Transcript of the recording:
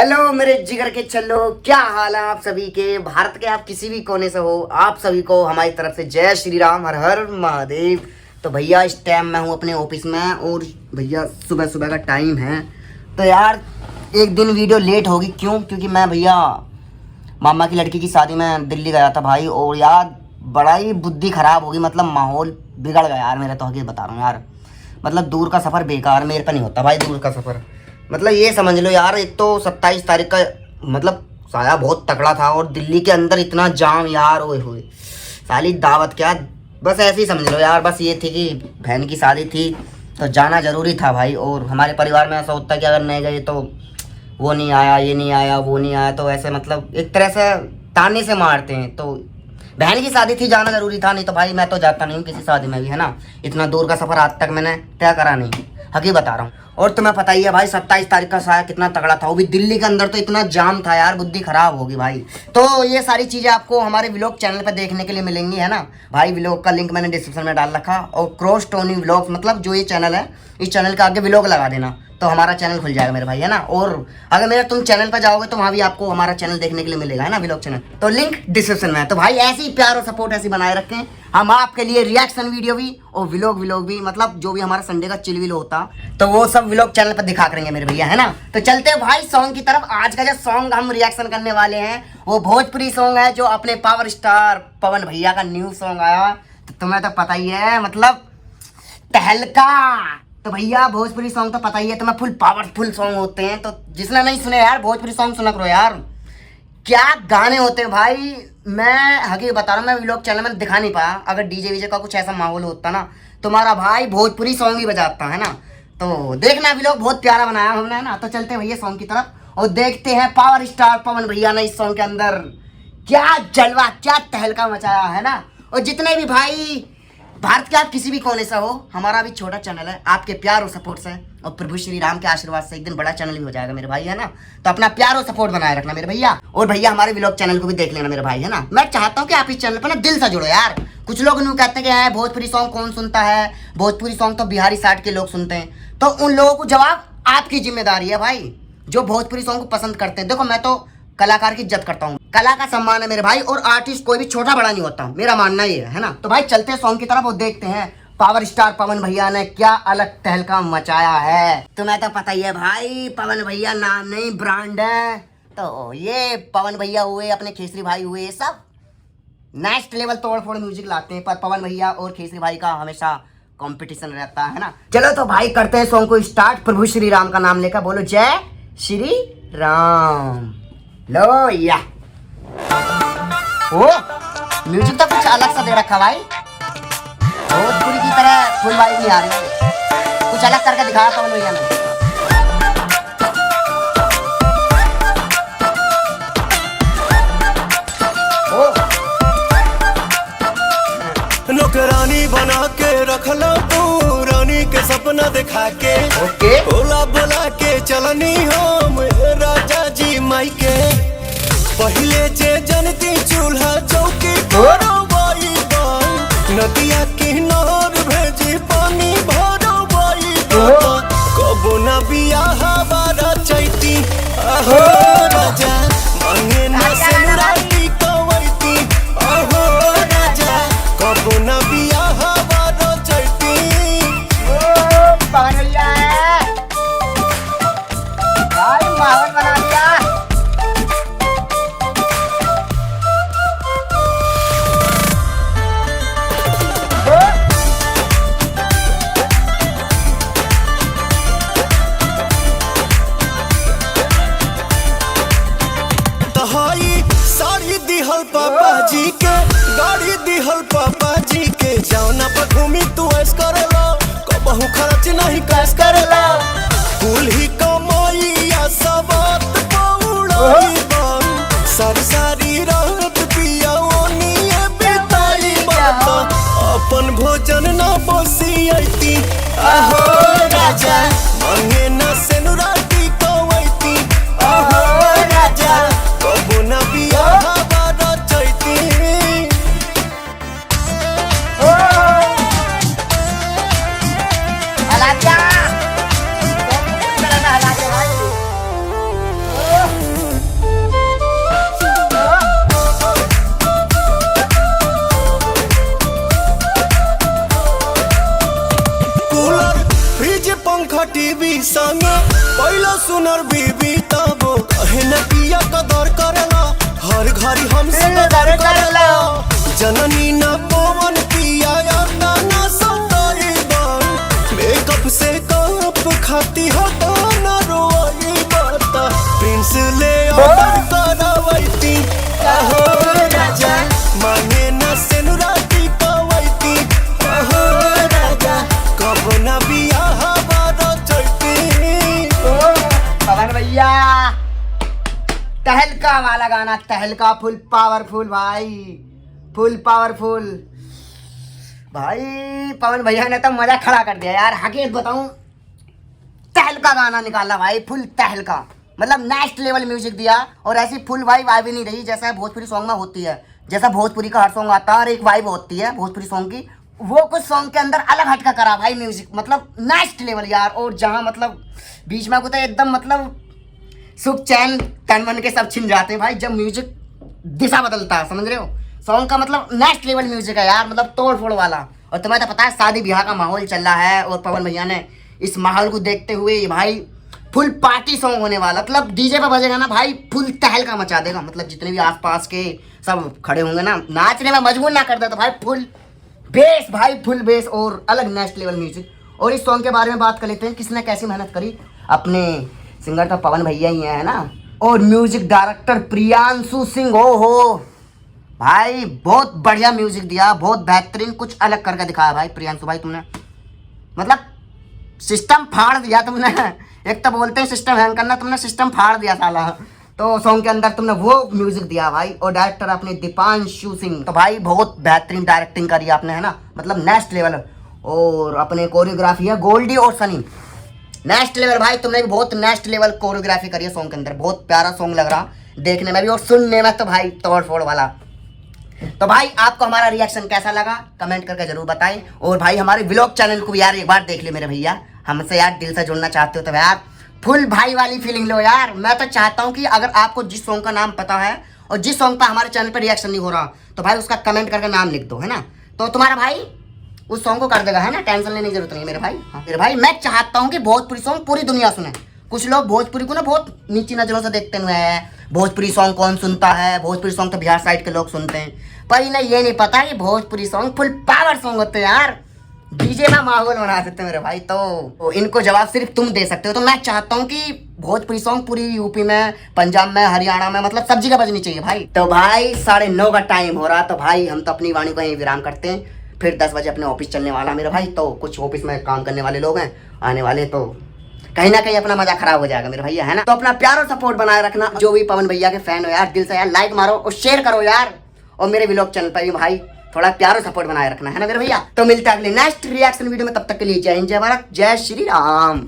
Hello मेरे जिगर के चलो, क्या हाल है आप सभी के। भारत के आप किसी भी कोने से हो, आप सभी को हमारी तरफ से जय श्री राम, हर हर महादेव। तो भैया इस टाइम मैं हूँ अपने ऑफिस में और भैया सुबह सुबह का टाइम है। तो यार एक दिन वीडियो लेट होगी, क्यों? क्योंकि मैं भैया मामा की लड़की की शादी में दिल्ली गया था भाई, और यार बड़ा ही बुद्धि खराब होगी, मतलब माहौल बिगड़ गया यार मेरा। तो आगे बता रहा हूँ यार, मतलब दूर का सफ़र बेकार, मेरे पर नहीं होता भाई दूर का सफ़र। मतलब ये समझ लो यार, एक तो 27 तारीख का मतलब साया बहुत तगड़ा था और दिल्ली के अंदर इतना जाम यार, ओए होए साली दावत क्या, बस ऐसे ही समझ लो यार। बस ये थी कि बहन की शादी थी तो जाना ज़रूरी था भाई। और हमारे परिवार में ऐसा होता है कि अगर नहीं गए तो वो नहीं आया, ये नहीं आया, वो नहीं आया, तो ऐसे मतलब एक तरह से ताने से मारते हैं। तो बहन की शादी थी, जाना ज़रूरी था, नहीं तो भाई मैं तो जाता नहीं हूँ किसी शादी में भी, है ना। इतना दूर का सफ़र आज तक मैंने तय करा नहीं, हकीकत बता रहा हूँ। और तुम्हें पता ही है भाई 27 तारीख का साया कितना तगड़ा था, वो भी दिल्ली के अंदर, तो इतना जाम था यार, बुद्धि खराब होगी भाई। तो ये सारी चीज़ें आपको हमारे व्लॉग चैनल पर देखने के लिए मिलेंगी, है ना भाई। व्लॉग का लिंक मैंने डिस्क्रिप्शन में डाल रखा, और क्रॉस टोनी व्लॉग मतलब जो ये चैनल है, इस चैनल का आगे व्लॉग लगा देना तो हमारा चैनल खुल जाएगा मेरे भाई, है ना। और अगर मेरे तुम चैनल पर जाओगे तो वहाँ भी आपको हमारा चैनल देखने के लिए मिलेगा, है ना, व्लॉग चैनल। तो लिंक डिस्क्रिप्शन में है। तो भाई ऐसे ही प्यार और सपोर्ट ऐसी बनाए रखें, हम आपके लिए रिएक्शन वीडियो भी और व्लॉग भी, मतलब जो भी हमारा संडे का चिल होता तो वो सब व्लॉग चैनल पर दिखा करेंगे मेरे भैया, है ना। तो चलते हैं भाई सॉन्ग की तरफ। आज का जो सॉन्ग हम रिएक्शन करने वाले हैं वो भोजपुरी सॉन्ग है, जो अपने पावर स्टार पवन भैया का न्यू सॉन्ग आया। तो तुम्हें तो पता ही है, मतलब तहलका। तो भैया भोजपुरी सॉन्ग तो पता ही है तुम्हें, फुल पावरफुल सॉन्ग होते हैं। तो जिसने नहीं सुने यार भोजपुरी सॉन्ग सुना करो यार, क्या गाने होते हैं भाई। मैं हकीकत बता रहा हूँ, मैं व्लॉग चैनल में दिखा नहीं पाया। अगर डीजे वीजे का कुछ ऐसा माहौल होता ना, तुम्हारा भाई भोजपुरी सॉन्ग ही बजाता, है ना। तो देखना व्लॉग बहुत प्यारा बनाया हमने, है ना। तो चलते हैं भैया सॉन्ग की तरफ और देखते हैं पावर स्टार पवन भैया ने इस सॉन्ग के अंदर क्या जलवा, क्या तहलका मचाया, है ना। और जितने भी भाई भारत के आप किसी भी कोने से हो, हमारा भी छोटा चैनल है, आपके प्यार और सपोर्ट से और प्रभु श्री राम के आशीर्वाद से एक दिन बड़ा चैनल भी हो जाएगा मेरे भाई, है ना। तो अपना प्यार और सपोर्ट बनाए रखना मेरे भैया, और भैया हमारे व्लॉग चैनल को भी देख लेना मेरे भाई, है ना। मैं चाहता हूँ कि आप इस चैनल पर ना दिल से जुड़ो यार। कुछ लोग यूँ कहते हैं कि है भोजपुरी सॉन्ग कौन सुनता है, भोजपुरी सॉन्ग तो बिहारी साइड के लोग सुनते हैं। तो उन लोगों को जवाब आपकी जिम्मेदारी है भाई, जो भोजपुरी सॉन्ग को पसंद करते हैं। देखो मैं तो कलाकार की इज्जत करता हूँ, कला का सम्मान है मेरे भाई, और आर्टिस्ट कोई भी छोटा बड़ा नहीं होता, मेरा मानना ये है ना। तो भाई चलते हैं सॉन्ग की तरफ और देखते हैं पावर स्टार पवन भैया ने क्या अलग तहलका मचाया है। तुम्हें तो पता ही है भाई, पवन भैया नाम नहीं ब्रांड है। तो ये पवन भैया हुए, अपने खेसरी भाई हुए, सब नेक्स्ट लेवल तोड़ फोड़ म्यूजिक लाते हैं। पर पवन भैया और खेसरी भाई का हमेशा कंपटीशन रहता है ना। चलो तो भाई करते हैं सॉन्ग को स्टार्ट, प्रभु श्री राम का नाम लेकर बोलो जय श्री राम। लो या ओ म्यूजिक तो कुछ अलग सा दे रखा भाई, भोजपुरी की तरह फुल वाइब नहीं आ रही, कुछ अलग करके दिखाया पवन भैया ने। नौकरानी बना के रखला तू, रानी के सपना दिखा के, ओके बोला बोला के चलनी हम राजा जी माई के। पहले जे जनती चूल्हा चौकी भरवाई बा, नदिया किनार भेजी पानी भरवाई बा, कबो ना बियाह बारा चैती आहो राजा, मांगे ना सेनुराती कवैती आहो राजा, कबो ना बियाह बारा चैती। ओ पवन भैया भाई माहौल बना दिया। पापा जी के गाड़ी दिहल, पापा जी के जौना पर घूमी तू ऐस करेला, कबहू खर्च नहीं कैस करेला, कुल ही कमाइया सबत पौड़ाई बा, सारी रात पिया ओनिए बिताई बा, अपन भोजन ना बसियती आहो राजा, मांगे ना सेनुराती कवैती आहो राजा, कबो ना बियाह सुनर बीबी तबो कहे न पिया कदर करेला हर घड़ी हमसे कदर करेला जननी न पवन पिया ना ना सताई बन मेकअप से कप खाती हो तो न रोई बता प्रिंस ले ऑर्डर करवैती आहो राजा मांगे न सेनुराती पवैती आहो राजा कब न बियाह बारो चलती पवन भैया तहलका वाला गाना, तहलका फुल पावरफुल भाई, फुल पावरफुल भाई। पवन भैया ने तो मजा खड़ा कर दिया यार। हकीकत बताऊं, तहलका गाना निकाला भाई, फुल तहलका, मतलब नेक्स्ट लेवल म्यूजिक दिया। और ऐसी फुल वाइब आ भी नहीं रही जैसा भोजपुरी सॉन्ग में होती है। जैसा भोजपुरी का हर सॉन्ग आता है और एक वाइब होती है भोजपुरी सॉन्ग की, वो कुछ सॉन्ग के अंदर अलग हटका करा भाई म्यूजिक, मतलब नेक्स्ट लेवल यार। और जहाँ मतलब बीच में कुछ एकदम मतलब सुख चैन तन मन के सब छिन जाते हैं भाई जब म्यूजिक दिशा बदलता है, समझ रहे हो। सॉन्ग का मतलब नेक्स्ट लेवल म्यूजिक है यार, मतलब तोड़ फोड़ वाला। और तुम्हें तो पता है शादी ब्याह का माहौल चल रहा है और पवन भैया ने इस माहौल को देखते हुए भाई फुल पार्टी सॉन्ग होने वाला, मतलब डीजे पे बजेगा ना भाई, फुल तहलका मचा देगा। मतलब जितने भी आसपास के सब खड़े होंगे ना, नाचने में मजबूर ना कर दे तो भाई फुल बेस भाई, फुल बेस और अलग नेक्स्ट लेवल म्यूजिक। और इस सॉन्ग के बारे में बात कर लेते हैं, किसने कैसी मेहनत करी। अपने सिंगर तो पवन भैया ही है ना, और म्यूजिक डायरेक्टर प्रियांशु सिंह। ओ हो भाई, बहुत बढ़िया म्यूजिक दिया, बहुत बेहतरीन, कुछ अलग करके दिखाया भाई प्रियांशु भाई तुमने, मतलब सिस्टम फाड़ दिया तुमने। एक तो बोलते हैं सिस्टम हैंग करना, तुमने सिस्टम फाड़ दिया साला। तो सॉन्ग के अंदर तुमने वो म्यूजिक दिया भाई। और डायरेक्टर अपने दीपांशु सिंह, तो भाई बहुत बेहतरीन डायरेक्टिंग करी आपने, है ना, मतलब नेक्स्ट लेवल। और अपने कोरियोग्राफी है गोल्डी और सनी, नेक्स्ट लेवल भाई। तुमने भी बहुत नेक्स्ट लेवल कोरियोग्राफी करी है सॉन्ग के अंदर, बहुत प्यारा सॉन्ग लग रहा देखने में भी और सुनने में तो भाई तोड़ फोड़ वाला। तो भाई आपको हमारा रिएक्शन कैसा लगा कमेंट करके जरूर बताएं। और भाई हमारे व्लॉग चैनल को भी यार एक बार देख लो मेरे भैया, हमसे यार दिल से जुड़ना चाहते हो तो यार फुल भाई वाली फीलिंग लो यार। मैं तो चाहता हूँ कि अगर आपको जिस सॉन्ग का नाम पता है और जिस सॉन्ग पर हमारे चैनल पर रिएक्शन नहीं हो रहा तो भाई उसका कमेंट करके नाम लिख दो, है ना, तो तुम्हारा भाई उस सॉन्ग को कर देगा, है ना, टेंशन लेने की जरूरत नहीं मेरे भाई। हाँ मेरे भाई, मैं चाहता हूँ कि भोजपुरी सॉन्ग पूरी दुनिया सुने। कुछ लोग भोजपुरी को ना बहुत नीची नजरों से देखते हुए हैं, भोजपुरी सॉन्ग कौन सुनता है, भोजपुरी सॉन्ग तो बिहार साइड के लोग सुनते हैं, पर इन्हें ये नहीं पता कि Bhojpuri song full power song होते हैं यार, डीजे में माहौल बना देते हैं मेरे भाई। तो इनको जवाब सिर्फ तुम दे सकते हो। तो मैं चाहता हूँ कि भोजपुरी सॉन्ग पूरी यूपी में, पंजाब में, हरियाणा में, मतलब सब जगह बजनी चाहिए भाई। तो भाई 9:30 का टाइम हो रहा, तो भाई हम तो अपनी वाणी को यहीं विराम करते हैं। फिर 10 बजे अपने ऑफिस चलने वाला मेरे भाई, तो कुछ ऑफिस में काम करने वाले लोग हैं आने वाले, तो कहीं ना कहीं अपना मजा खराब हो जाएगा मेरे भैया, है ना। तो अपना प्यार और सपोर्ट बनाए रखना। जो भी पवन भैया के फैन हो यार, दिल से यार लाइक मारो और शेयर करो यार। और मेरे व्लॉग चैनल पर भी भाई थोड़ा प्यार और सपोर्ट बनाए रखना, है ना मेरे भैया। तो मिलते हैं अगले नेक्स्ट रिएक्शन वीडियो में, तब तक के लिए जय हिंद, जय भारत, जय श्री राम।